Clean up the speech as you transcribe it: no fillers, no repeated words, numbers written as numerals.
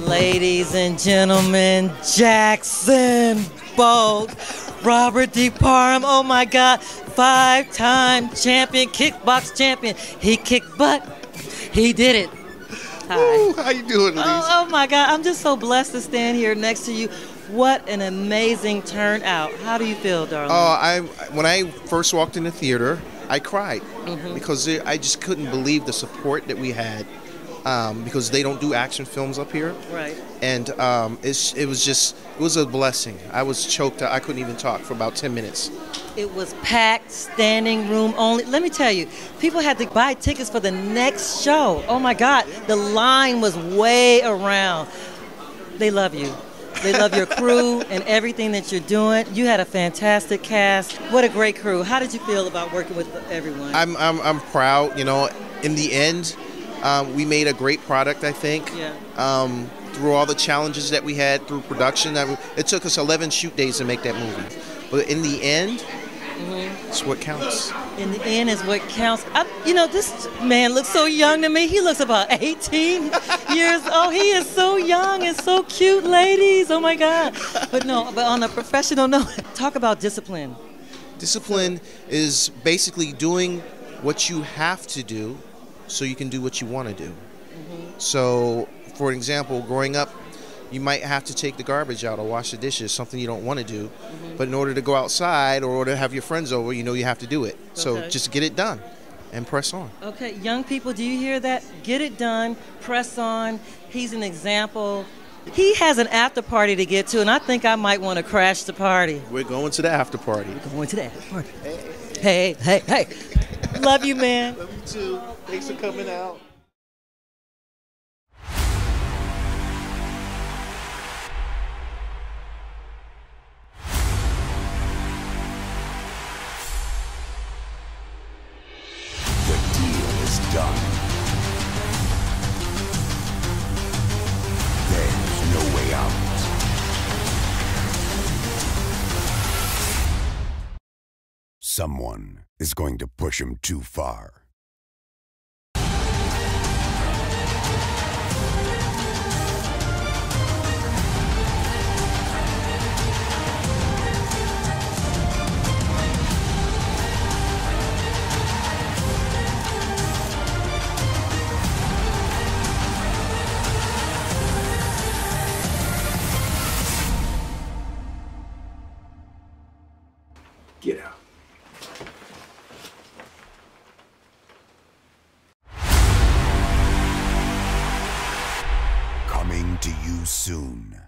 Ladies and gentlemen, Jackson Bolt, Robert D. Parham, oh my God, 5-time champion, kickbox champion. He kicked butt. He did it. Hi. Ooh, how you doing, Lise? Oh my God, I'm just so blessed to stand here next to you. What an amazing turnout. How do you feel, darling? When I first walked in the theater, I cried because I just couldn't believe the support that we had because they don't do action films up here. Right. And it was a blessing. I was choked. I couldn't even talk for about 10 minutes. It was packed, standing room only. Let me tell you, people had to buy tickets for the next show. Oh my God, the line was way around. They love you. They love your crew and everything that you're doing. You had a fantastic cast. What a great crew. How did you feel about working with everyone? I'm proud. You know, in the end, we made a great product, I think. Yeah. Through all the challenges that we had through production, it took us 11 shoot days to make that movie. But in the end, it's what counts. In the end is what counts. You know, this man looks so young to me. He looks about 18 years old. He is so young and so cute, ladies. Oh my God. But on a professional note, talk about discipline. Discipline is basically doing what you have to do so you can do what you want to do. So, for example, growing up, you might have to take the garbage out or wash the dishes, something you don't want to do. But in order to go outside or in order to have your friends over, you know you have to do it. So just get it done and press on. Okay, young people, do you hear that? Get it done, press on. He's an example. He has an after party to get to, and I think I might want to crash the party. We're going to the after party. Going to the after party. Hey. Love you, man. Love you too. Thanks for coming out. Done. There's no way out. Someone is going to push him too far. Get out. Coming to you soon.